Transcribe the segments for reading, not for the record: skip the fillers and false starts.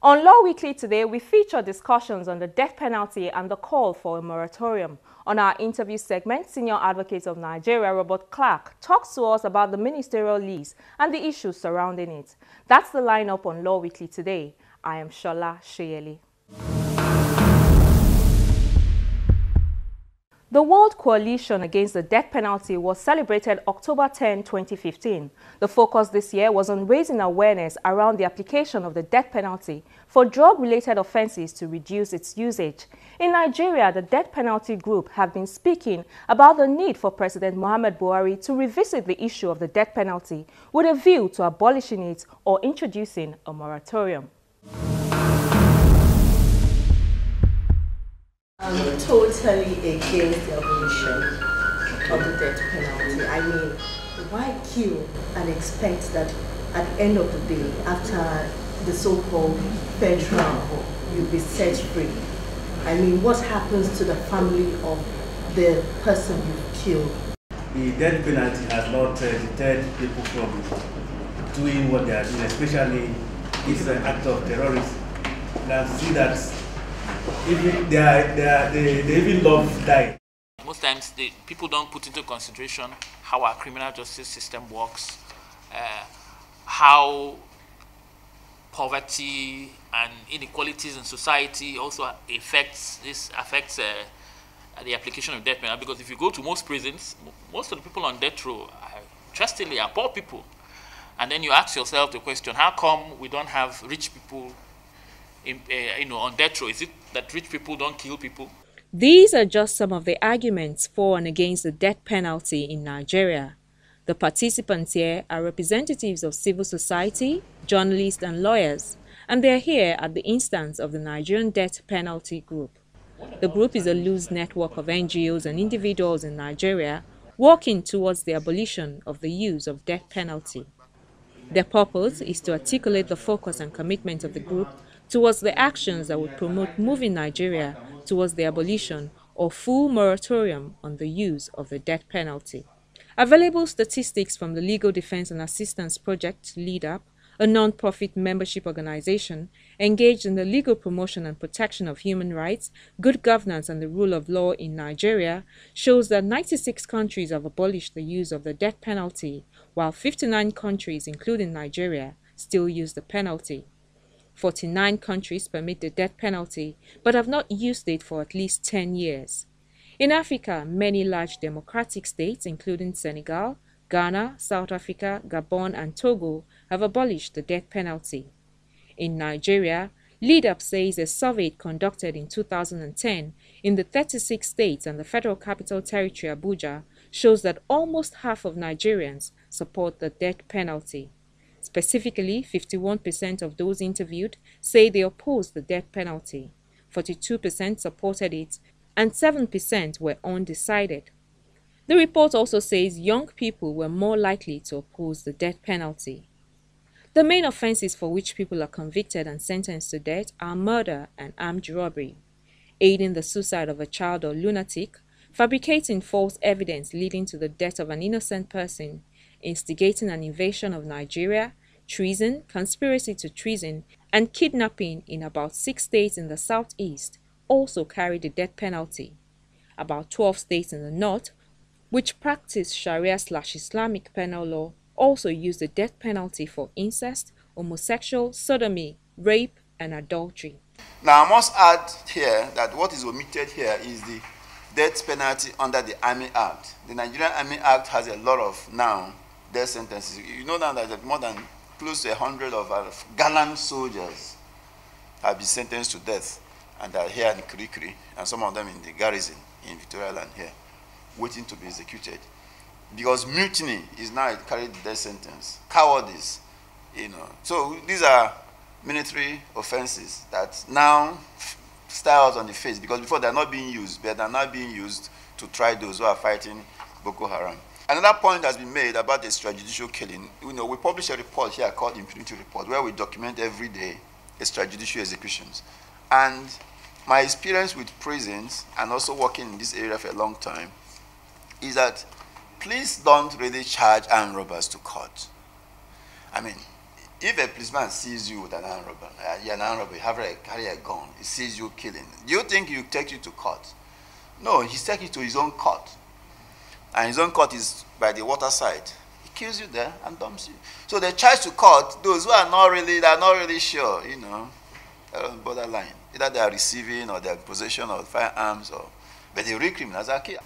On Law Weekly today, we feature discussions on the death penalty and the call for a moratorium. On our interview segment, Senior Advocate of Nigeria, Robert Clark, talks to us about the ministerial lease and the issues surrounding it. That's the lineup on Law Weekly today. I am Shola Sheyeli. The World Coalition Against the Death Penalty was celebrated October 10, 2015. The focus this year was on raising awareness around the application of the death penalty for drug-related offenses to reduce its usage. In Nigeria, the Death Penalty Group have been speaking about the need for President Muhammadu Buhari to revisit the issue of the death penalty with a view to abolishing it or introducing a moratorium. I'm totally against the abolition of the death penalty. I mean, why kill and expect that at the end of the day, after the so-called fair trial, you'll be set free? I mean, what happens to the family of the person you've killed? The death penalty has not deterred people from doing what they are doing, especially if it's an act of terrorism. You can see that even they even love dying. Most times, people don't put into consideration how our criminal justice system works, how poverty and inequalities in society also affects the application of death penalty. Because if you go to most prisons, most of the people on death row, interestingly, are poor people. And then you ask yourself the question: how come we don't have rich people on death row? Is it that rich people don't kill people? These are just some of the arguments for and against the death penalty in Nigeria. The participants here are representatives of civil society, journalists and lawyers, and they are here at the instance of the Nigerian Death Penalty Group. The group is a loose network of NGOs and individuals in Nigeria working towards the abolition of the use of death penalty. Their purpose is to articulate the focus and commitment of the group towards the actions that would promote moving Nigeria towards the abolition or full moratorium on the use of the death penalty. Available statistics from the Legal Defense and Assistance Project, LEADUP, a non-profit membership organization engaged in the legal promotion and protection of human rights, good governance and the rule of law in Nigeria, shows that 96 countries have abolished the use of the death penalty, while 59 countries, including Nigeria, still use the penalty. 49 countries permit the death penalty, but have not used it for at least 10 years. In Africa, many large democratic states, including Senegal, Ghana, South Africa, Gabon, and Togo, have abolished the death penalty. In Nigeria, LEADUP says a survey conducted in 2010 in the 36 states and the Federal Capital Territory, Abuja, shows that almost half of Nigerians support the death penalty. Specifically, 51% of those interviewed say they oppose the death penalty, 42% supported it, and 7% were undecided. The report also says young people were more likely to oppose the death penalty. The main offenses for which people are convicted and sentenced to death are murder and armed robbery, aiding the suicide of a child or lunatic, fabricating false evidence leading to the death of an innocent person, instigating an invasion of Nigeria, treason, conspiracy to treason, and kidnapping in about 6 states in the southeast also carry the death penalty. About 12 states in the north, which practice Sharia/Islamic penal law, also use the death penalty for incest, homosexual, sodomy, rape, and adultery. Now, I must add here that what is omitted here is the death penalty under the Army Act. The Nigerian Army Act has a lot of now death sentences. You know now that more than close to 100 of our gallant soldiers have been sentenced to death and are here in Kirikiri, and some of them in the garrison in Victoria Land here, waiting to be executed. Because mutiny is now carried the death sentence. Cowardice, So these are military offenses that now styles on the face, because before they're not being used, but they're now being used to try those who are fighting Boko Haram. Another point has been made about the extrajudicial killing. We publish a report here called Impunity Report, where we document every day extrajudicial executions. And my experience with prisons, and also working in this area for a long time, is that please don't really charge armed robbers to court. I mean, If a policeman sees you with an armed robber, you're an armed robber, you carry a gun, he sees you killing, do you think he will take you to court? No, he takes you to his own court. And his own court is by the waterside. He kills you there and dumps you. So they charge to court those who are not really sure, you know, they're on the borderline. Either they are receiving or they're in possession of firearms, but the real criminals are killed.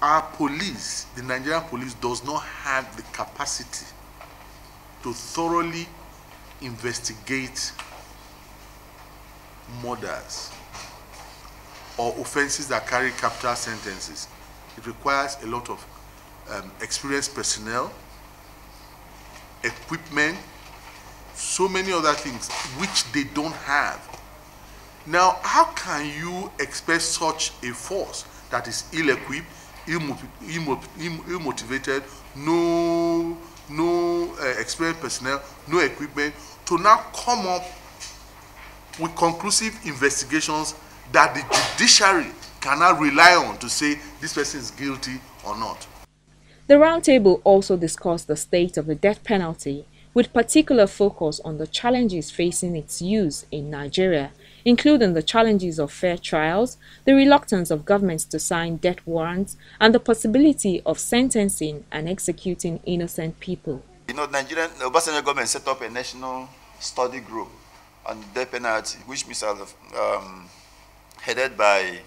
Our police, the Nigerian police, does not have the capacity to thoroughly investigate murders or offenses that carry capital sentences. It requires a lot of experienced personnel, equipment, so many other things which they don't have. Now, how can you expect such a force that is ill-equipped, ill-motivated, no experienced personnel, no equipment, to now come up with conclusive investigations that the judiciary cannot rely on to say this person is guilty or not? The roundtable also discussed the state of the death penalty, with particular focus on the challenges facing its use in Nigeria, including the challenges of fair trials, the reluctance of governments to sign death warrants, and the possibility of sentencing and executing innocent people. You know, the Obasanjo government set up a national study group on death penalty, which was headed by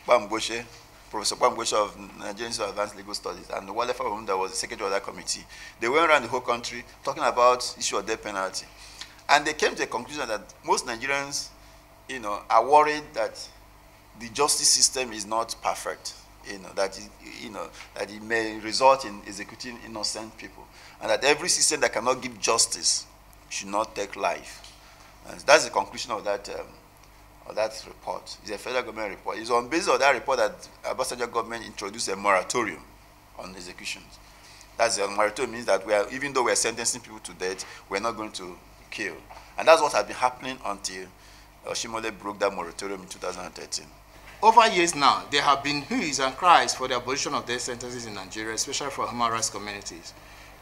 Professor Bamgoshe of Nigerian Institute of Advanced Legal Studies, and Wale Fawum, that was the secretary of that committee. They went around the whole country talking about issue of death penalty. And they came to a conclusion that most Nigerians, you know, are worried that the justice system is not perfect, that it may result in executing innocent people, and that every system that cannot give justice should not take life. And that's the conclusion of that report. It's a federal government report. It's on basis of that report that Obasanjo government introduced a moratorium on executions. That's a moratorium means that even though we are sentencing people to death, we're not going to kill. And that's what has been happening until Oshimole broke that moratorium in 2013. Over years now, there have been hues and cries for the abolition of death sentences in Nigeria, especially for human rights communities.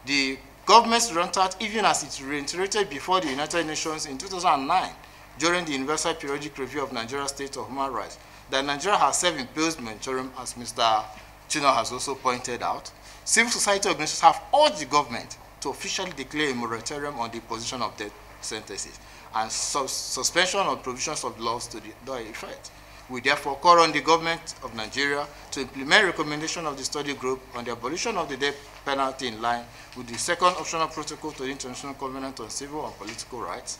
The government's out, even as it reiterated before the United Nations in 2009, during the Universal Periodic Review of Nigeria's State of Human Rights, that Nigeria has self-imposed moratorium, as Mr. Chino has also pointed out. Civil society organizations have urged the government to officially declare a moratorium on the imposition of death sentences and suspension of provisions of laws to the effect. We therefore call on the government of Nigeria to implement recommendation of the study group on the abolition of the death penalty in line with the second optional protocol to the International Covenant on Civil and Political Rights,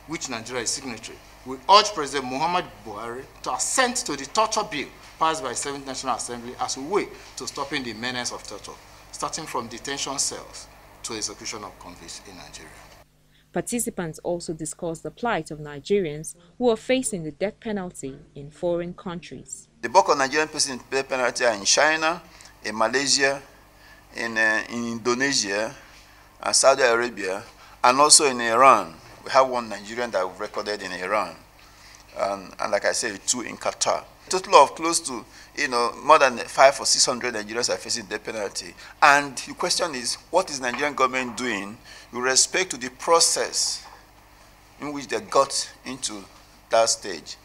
which Nigeria is signatory. We urge President Muhammad Buhari to assent to the torture bill passed by the 7th National Assembly as a way to stopping the menace of torture, starting from detention cells to execution of convicts in Nigeria. Participants also discussed the plight of Nigerians who are facing the death penalty in foreign countries. The bulk of Nigerian facing the death penalty are in China, in Malaysia, in Indonesia, and Saudi Arabia, and also in Iran. We have one Nigerian that we've recorded in Iran, and like I said, 2 in Qatar. A total of close to, more than 500 or 600 Nigerians are facing death penalty. And the question is, what is Nigerian government doing with respect to the process in which they got into that stage?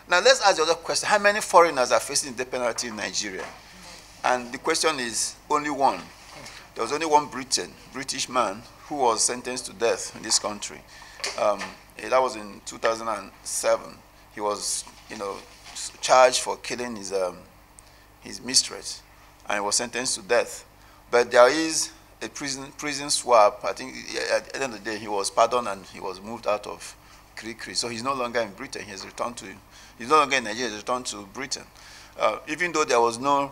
Now let's ask the other question: how many foreigners are facing death penalty in Nigeria? And the question is only one. There was only one British man who was sentenced to death in this country. That was in 2007. He was, charged for killing his mistress, and he was sentenced to death. But there is a prison swap. I think at the end of the day, he was pardoned and he was moved out of Kirikiri. So he's no longer in Britain. He's no longer in Nigeria. He's returned to Britain. Even though there was no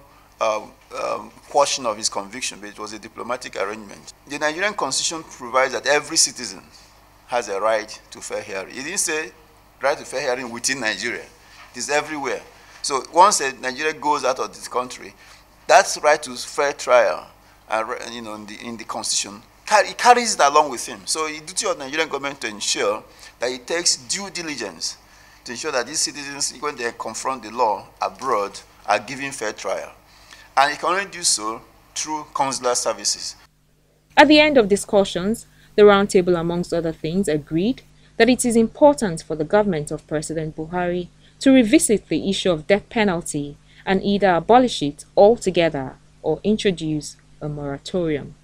portion of his conviction, but it was a diplomatic arrangement. The Nigerian Constitution provides that every citizen has a right to fair hearing. It didn't say right to fair hearing within Nigeria. It is everywhere. So once Nigeria goes out of this country, that's right to fair trial, in the Constitution, it carries it along with him. So it's the duty of the Nigerian government to ensure that it takes due diligence to ensure that these citizens, when they confront the law abroad, are given fair trial. And it can only do so through consular services. At the end of discussions, The roundtable, amongst other things, agreed that it is important for the government of President Buhari to revisit the issue of death penalty and either abolish it altogether or introduce a moratorium.